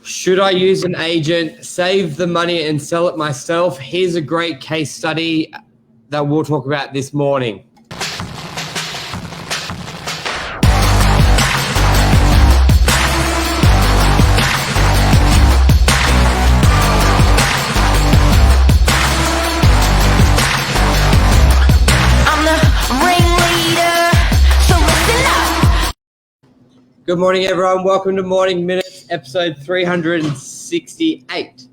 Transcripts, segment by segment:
Should I use an agent, save the money and sell it myself? Here's a great case study that we'll talk about this morning. Good morning, everyone. Welcome to Morning Minutes, episode 368.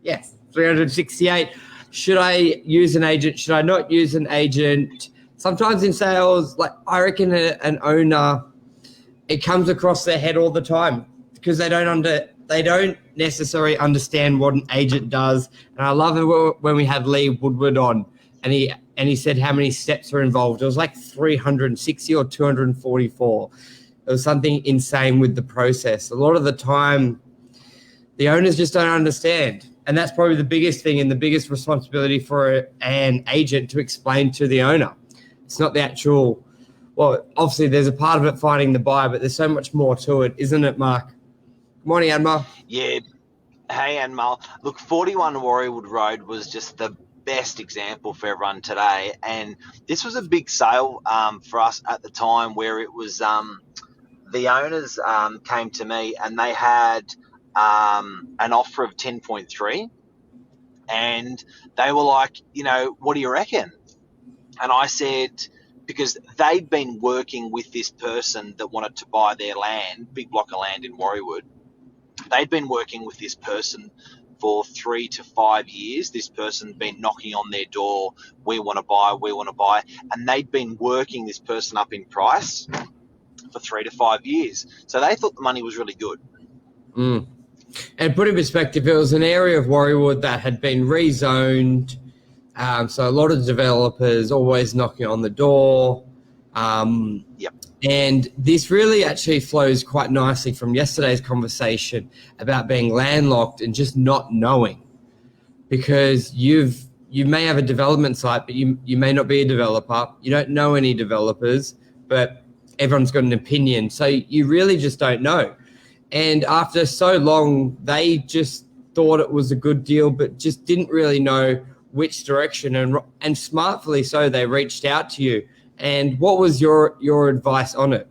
Yes, 368. Should I use an agent? Should I not use an agent? Sometimes in sales, like I reckon an owner, it comes across their head all the time because they don't necessarily understand what an agent does. And I love it when we had Lee Woodward on, and he said how many steps are involved. It was like 360 or 244. It was something insane with the process. A lot of the time, the owners just don't understand. And that's probably the biggest thing and the biggest responsibility for an agent to explain to the owner. It's not the actual, well, obviously there's a part of it finding the buyer, but there's so much more to it, isn't it, Mark? Good morning, Anmar. Yeah. Hey, Anmar. Look, 41 Warriewood Road was just the best example for everyone today. And this was a big sale for us at the time where it was... the owners came to me and they had an offer of 10.3 and they were like, what do you reckon? And I said, because they'd been working with this person that wanted to buy their land, big block of land in Warriewood. They'd been working with this person for 3 to 5 years. This person had been knocking on their door, we want to buy. And they'd been working this person up in price for 3 to 5 years. So they thought the money was really good. And put in perspective, it was an area of Warriewood that had been rezoned. So a lot of developers always knocking on the door. Yep. And this really actually flows quite nicely from yesterday's conversation about being landlocked and just not knowing. Because you may have a development site, but you may not be a developer. You don't know any developers, but everyone's got an opinion. So you really just don't know. And after so long, they just thought it was a good deal, but just didn't really know which direction. And smartly so, they reached out to you. And what was your advice on it?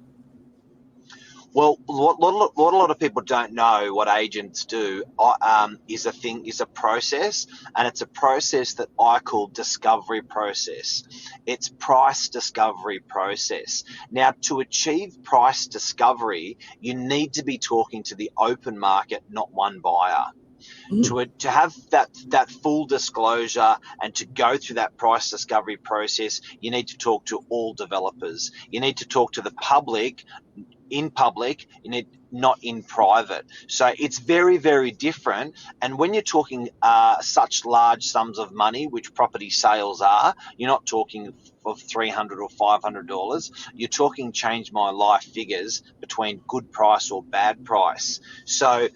Well, what a lot of people don't know what agents do is a process, and it's a process that I call discovery process. It's price discovery process. Now, to achieve price discovery, you need to be talking to the open market, not one buyer. To have that full disclosure and to go through that price discovery process, you need to talk to all developers. You need to talk to the public, in public, not in private. So it's very, very different. And when you're talking such large sums of money, which property sales are, you're not talking of $300 or $500. You're talking change my life figures between good price or bad price. So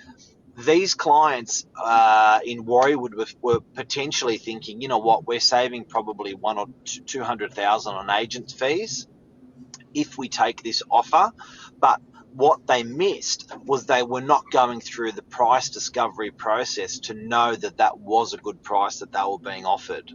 these clients in Warriewood were potentially thinking, you know what, we're saving probably $100,000 or $200,000 on agent fees if we take this offer. But what they missed was they were not going through the price discovery process to know that was a good price that they were being offered.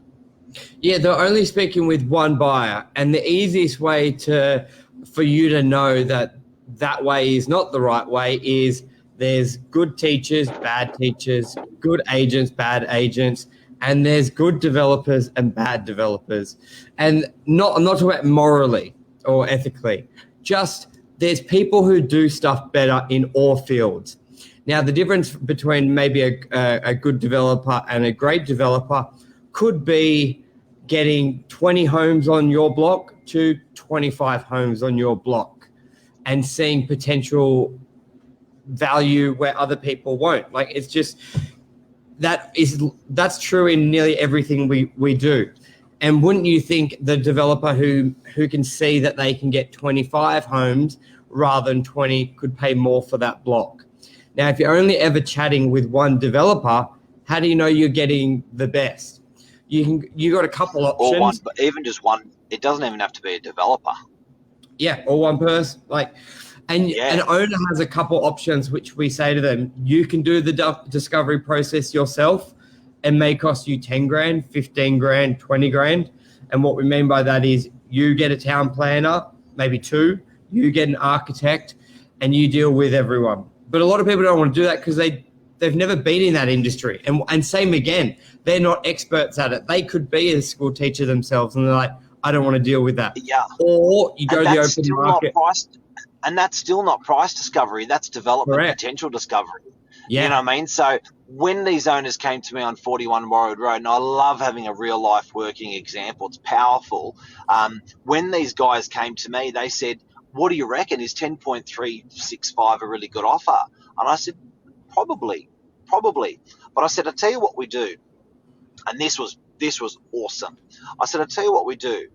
Yeah, they're only speaking with one buyer. And the easiest way for you to know that way is not the right way is there's good teachers, bad teachers, good agents, bad agents, and there's good developers and bad developers. And I'm not talking about morally or ethically, just there's people who do stuff better in all fields. Now, the difference between maybe a good developer and a great developer could be getting 20 homes on your block to 25 homes on your block and seeing potential value where other people won't. Like, it's just that's true in nearly everything we do. And wouldn't you think the developer who can see that they can get 25 homes rather than 20 could pay more for that block? Now, if you're only ever chatting with one developer, how do you know you're getting the best? You got a couple options. Or one, but even just one. It doesn't even have to be a developer. Yeah, or one person. Like, And Yeah. an owner has a couple options, which we say to them, you can do the discovery process yourself. It may cost you 10 grand, 15 grand, 20 grand. And what we mean by that is you get a town planner, maybe two, you get an architect, and you deal with everyone. But a lot of people don't want to do that because they've never been in that industry. And same again, they're not experts at it. They could be a school teacher themselves, and they're like, I don't want to deal with that. Yeah. Or you go to the open still market. Not priced, and that's still not price discovery. That's development Correct. potential discovery. Yeah. You know what I mean? So when these owners came to me on 41 Warroad Road, and I love having a real life working example, it's powerful. When these guys came to me, they said, what do you reckon? Is 10.365 a really good offer? And I said, probably. But I said, I'll tell you what we do. And this was awesome. I said, I'll tell you what we do.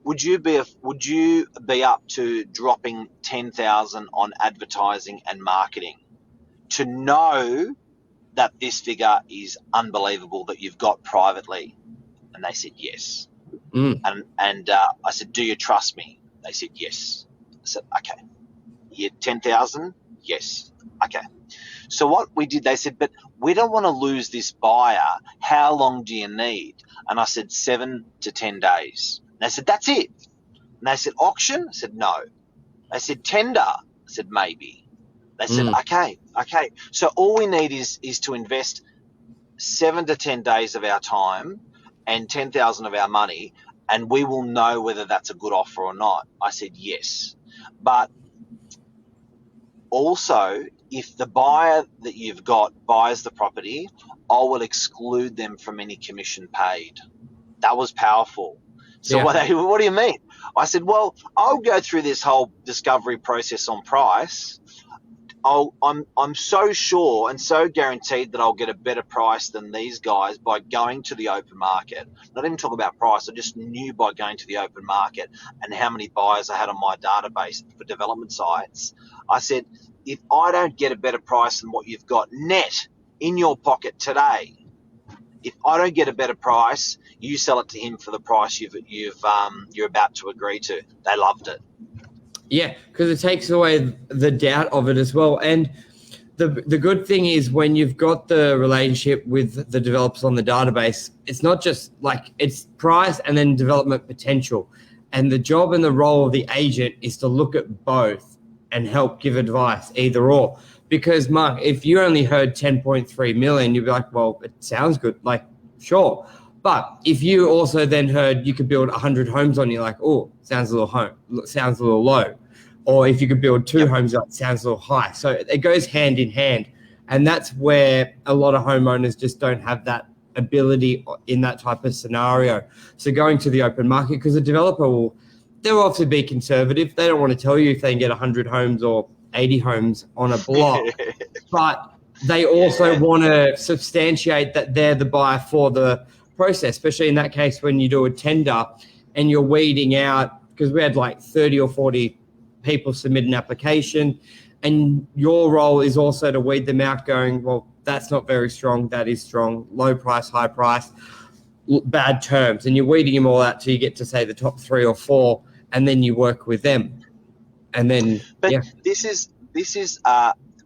Would you be up to dropping 10,000 on advertising and marketing to know that this figure is unbelievable that you've got privately? And they said yes. And I said, do you trust me? They said yes. I said, okay. Yeah, 10,000? Yes. Okay. So what we did, they said, but we don't want to lose this buyer. How long do you need? And I said, 7 to 10 days. And they said, that's it. And they said, auction? I said, no. They said, tender? I said, maybe. They said, okay. So all we need is to invest 7 to 10 days of our time and 10,000 of our money, and we will know whether that's a good offer or not. I said, yes. But also, if the buyer that you've got buys the property, I will exclude them from any commission paid. That was powerful. So what do you mean? I said, well, I'll go through this whole discovery process on price. I'm so sure and so guaranteed that I'll get a better price than these guys by going to the open market. Not even talking about price. I just knew by going to the open market and how many buyers I had on my database for development sites. I said, if I don't get a better price than what you've got net in your pocket today, if I don't get a better price, you sell it to him for the price you're about to agree to. They loved it. Yeah, because it takes away the doubt of it as well. And the good thing is when you've got the relationship with the developers on the database, it's not just like it's price and then development potential. And the job and the role of the agent is to look at both and help give advice, either or. Because, Mark, if you only heard 10.3 million, you'd be like, well, it sounds good. Like, sure. But if you also then heard you could build 100 homes on, you're like, oh, sounds a little low. Or if you could build 2 homes, it sounds a little high. So it goes hand in hand. And that's where a lot of homeowners just don't have that ability in that type of scenario. So going to the open market, because the developer they'll obviously be conservative. They don't want to tell you if they can get 100 homes or 80 homes on a block. But they also want to substantiate that they're the buyer for the process, especially in that case when you do a tender and you're weeding out, because we had like 30 or 40 people submit an application, and your role is also to weed them out going, well, that's not very strong, that is strong, low price, high price, bad terms. And you're weeding them all out till you get to, say, the top 3 or 4, and then you work with them. And then, this is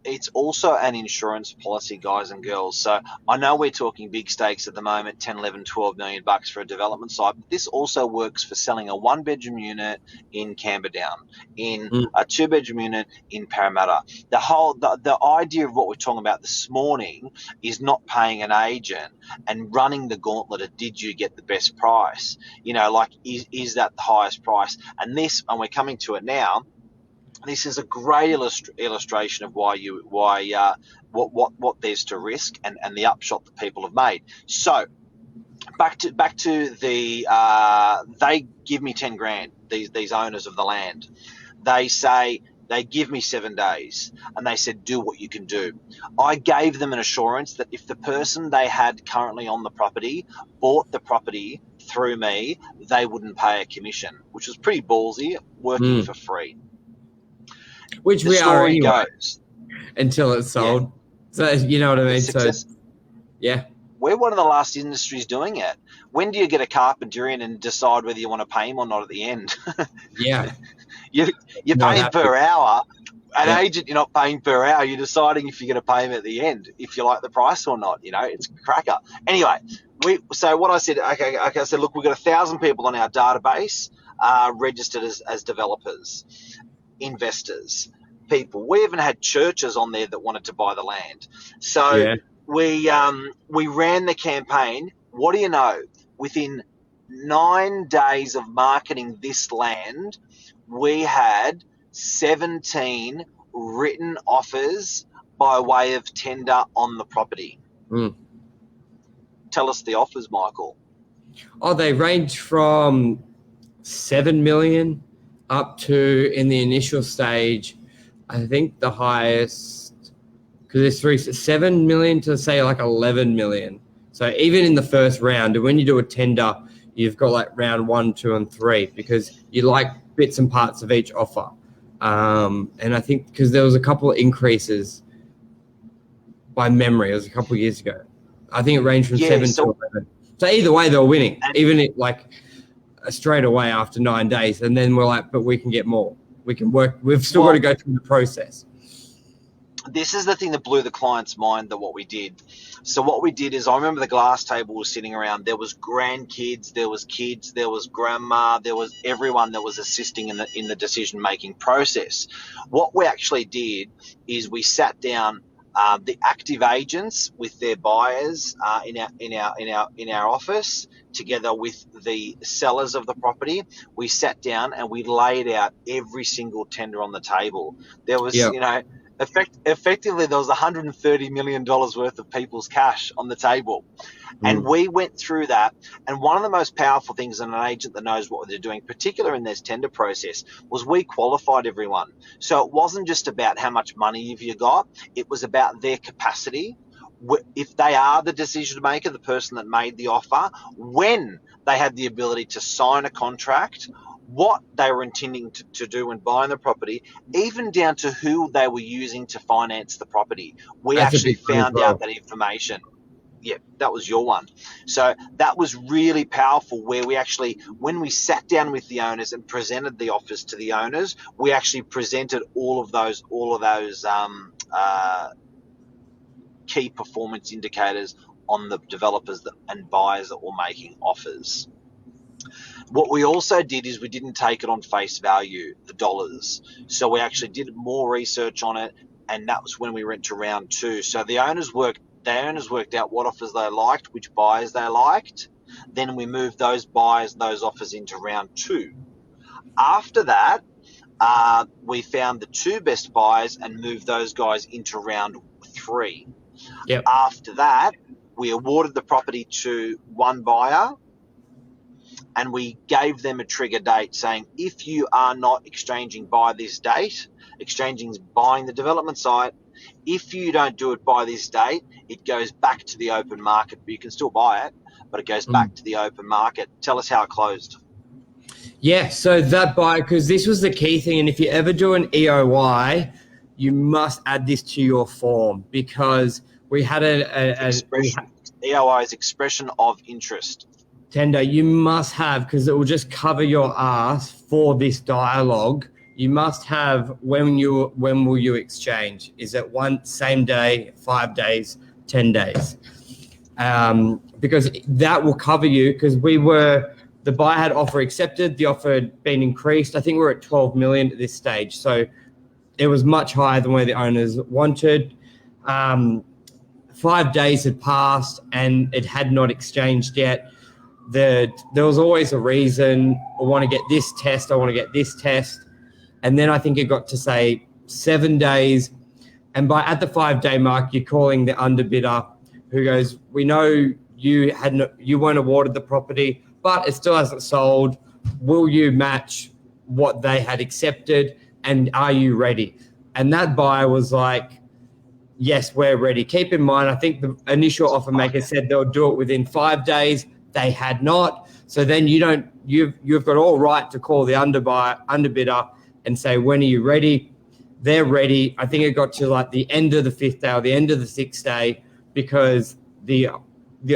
it's also an insurance policy, guys and girls. So I know we're talking big stakes at the moment, 10, 11, 12 million bucks for a development site. But this also works for selling a 1-bedroom unit in Camberdown, in a 2-bedroom unit in Parramatta. The idea of what we're talking about this morning is not paying an agent and running the gauntlet of, did you get the best price? You know, like, is that the highest price? And we're coming to it now. This is a great illustration of what there's to risk and the upshot that people have made. So back to the they give me 10 grand, these owners of the land. They say they give me 7 days, and they said, do what you can do. I gave them an assurance that if the person they had currently on the property bought the property through me, they wouldn't pay a commission, which was pretty ballsy, working for free. Which we are anyway, until it's sold. Yeah. So, you know what I mean? So, yeah. We're one of the last industries doing it. When do you get a carpenter in and decide whether you want to pay him or not at the end? Yeah. You're Not paying happy. per hour. An Yeah. agent, you're not paying per hour. You're deciding if you're going to pay them at the end, if you like the price or not. It's a cracker. Anyway, so what I said, okay, I said, look, we've got 1,000 people on our database registered as developers, investors, people. We even had churches on there that wanted to buy the land. So Yeah. we ran the campaign. What do you know? Within 9 days of marketing this land, we had 17 written offers by way of tender on the property. Mm. Tell us the offers, Michael. Oh, they range from 7 million up to, in the initial stage, I think the highest, because there's 7 million to say like 11 million. So even in the first round, and when you do a tender, you've got like round 1, 2, and 3, because you like bits and parts of each offer. And I think because there was a couple of increases by memory, it was a couple of years ago. I think it ranged from 7 to 11. So either way, they were winning, even it like straight away after 9 days. And then we're like, but we can get more. We can work. We've still got to go through the process. This is the thing that blew the client's mind, that what we did. So what we did is, I remember the glass table was sitting around. There was grandkids, there was kids, there was grandma, there was everyone that was assisting in the decision-making process. What we actually did is we sat down the active agents with their buyers in our office, together with the sellers of the property. We sat down and we laid out every single tender on the table. There was, effectively, there was $130 million worth of people's cash on the table. And we went through that. And one of the most powerful things in an agent that knows what they're doing, particularly in this tender process, was we qualified everyone. So it wasn't just about how much money have you got. It was about their capacity. If they are the decision maker, the person that made the offer, when they had the ability to sign a contract, what they were intending to do when buying the property, even down to who they were using to finance the property. We actually found out that information. Yeah, that was your one. So that was really powerful, where we actually, when we sat down with the owners and presented the offers to the owners, we actually presented all of those key performance indicators on the developers and buyers that were making offers. What we also did is we didn't take it on face value, the dollars. So we actually did more research on it, and that was when we went to round 2. So the owners worked out what offers they liked, which buyers they liked. Then we moved those buyers, those offers into round 2. After that, we found the 2 best buyers and moved those guys into round 3. Yep. After that, we awarded the property to one buyer, and we gave them a trigger date saying, if you are not exchanging by this date, exchanging is buying the development site, if you don't do it by this date, it goes back to the open market. You can still buy it, but it goes back to the open market. Tell us how it closed. Yeah, so that buyer, because this was the key thing, and if you ever do an EOY, you must add this to your form, because we had EOI is expression of interest. Tender, you must have, because it will just cover your ass for this dialogue. You must have when will you exchange? Is it same day, 5 days, 10 days? Because that will cover you, because the buyer had offer accepted, the offer had been increased. I think we're at 12 million at this stage. So it was much higher than where the owners wanted. 5 days had passed and it had not exchanged yet. There was always a reason. I want to get this test. I want to get this test. And then I think it got to say 7 days. And at the 5 day mark, you're calling the underbidder who goes, we know you weren't awarded the property, but it still hasn't sold. Will you match what they had accepted? And are you ready? And that buyer was like, yes, we're ready. Keep in mind, I think the initial offer maker said they'll do it within 5 days. They had not. So then you've got all right to call the underbidder and say, when are you ready? They're ready. I think it got to like the end of the 5th day or the end of the 6th day, because the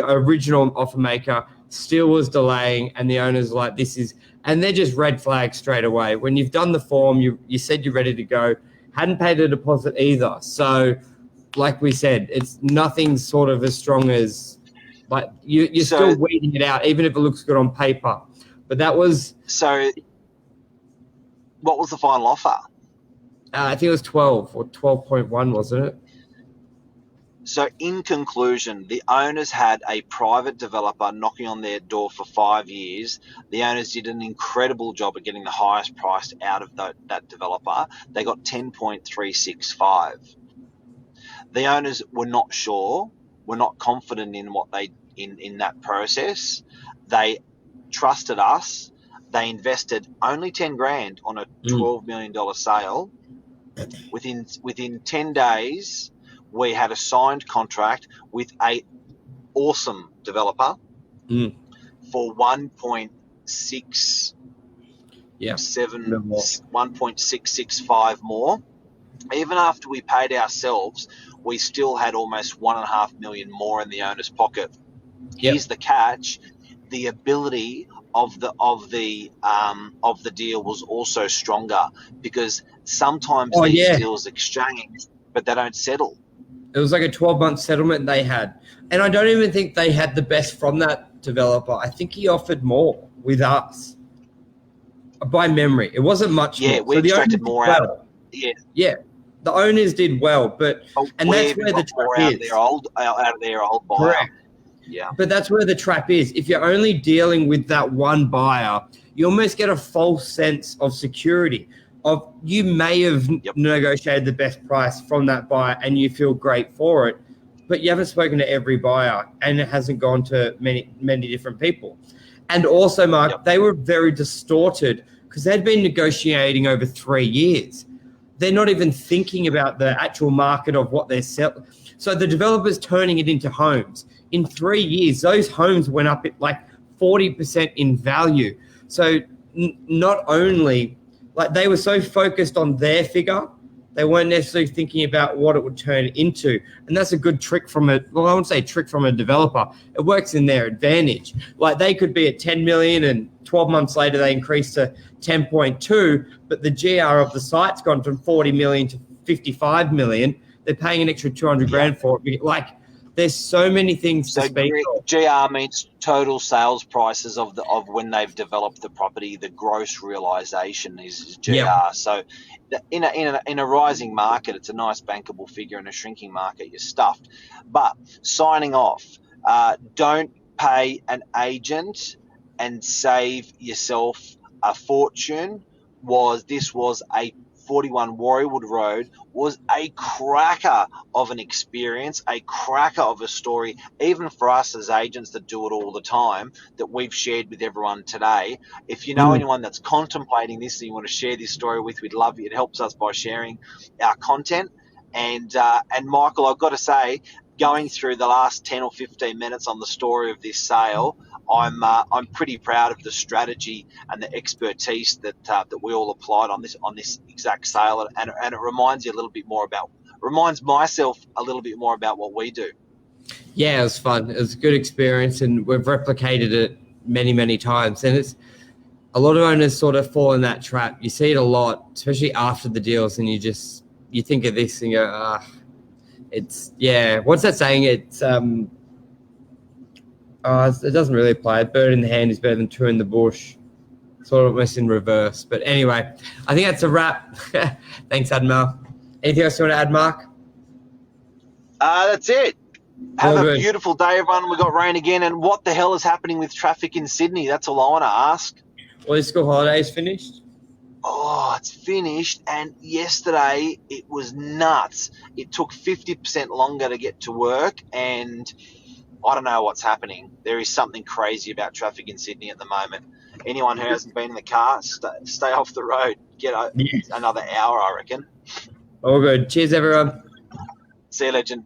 original offer maker still was delaying, and the owners were like, this is And they're just red flags straight away. When you've done the form, you said you're ready to go, hadn't paid a deposit either. So, like we said, it's nothing sort of as strong as, like, you're still weeding it out, even if it looks good on paper. But that was... So, what was the final offer? I think it was 12 or 12.1, wasn't it? So, in conclusion, the owners had a private developer knocking on their door for 5 years. The owners did an incredible job of getting the highest price out of that developer. They got 10.365. The owners were not sure, were not confident in what in that process. They trusted us. They invested only 10 grand on a $12 million sale. Within 10 days, we had a signed contract with a awesome developer for 1.665 more. Even after we paid ourselves, we still had almost $1.5 million more in the owner's pocket. Here's the catch: the ability of the deal was also stronger, because sometimes these deals exchange, but they don't settle. It was like a 12-month settlement they had. And I don't even think they had the best from that developer. I think he offered more with us. By memory. It wasn't much more. We extracted more out of it. Yeah. The owners did well, and that's where the trap is. Out of their old buyer. Correct. Yeah. But that's where the trap is. If you're only dealing with that one buyer, you almost get a false sense of security. Of you may have negotiated the best price from that buyer and you feel great for it, but you haven't spoken to every buyer and it hasn't gone to many different people. And also, Mark, they were very distorted because they'd been negotiating over 3 years. They're not even thinking about the actual market of what they're selling. So the developer's turning it into homes. In 3 years, those homes went up at like 40% in value. So not only... like, they were so focused on their figure, they weren't necessarily thinking about what it would turn into. And that's a good trick from I won't say trick from a developer. It works in their advantage. Like, they could be at 10 million and 12 months later they increase to 10.2, but the GR of the site's gone from 40 million to 55 million. They're paying an extra 200 grand for it. Like, there's so many things to speak of. GR means total sales prices of when they've developed the property. The gross realization is GR. Yep. So in a rising market, it's a nice bankable figure. In a shrinking market, you're stuffed. But signing off, don't pay an agent and save yourself a fortune. This was a 41 Warriewood Road was a cracker of an experience, a cracker of a story, even for us as agents that do it all the time, that we've shared with everyone today. If you know anyone that's contemplating this and you want to share this story with, we'd love you. It helps us by sharing our content. And Michael, I've got to say, going through the last 10 or 15 minutes on the story of this sale, I'm pretty proud of the strategy and the expertise that we all applied on this exact sale, and it reminds myself a little bit more about what we do. Yeah, it was fun. It was a good experience, and we've replicated it many times. And it's a lot of owners sort of fall in that trap. You see it a lot, especially after the deals, and you think of this and go, what's that saying? It's it doesn't really apply. A bird in the hand is better than two in the bush. Sort of almost in reverse. But anyway, I think that's a wrap. Thanks, Admar. Anything else you want to add, Mark? That's it. Have a beautiful day, everyone. We got rain again. And what the hell is happening with traffic in Sydney? That's all I want to ask. Well, the school holidays finished? Oh, it's finished. And yesterday it was nuts. It took 50% longer to get to work, and I don't know what's happening. There is something crazy about traffic in Sydney at the moment. Anyone who hasn't been in the car, stay off the road. Get another hour, I reckon. All good. Cheers, everyone. See you, legend.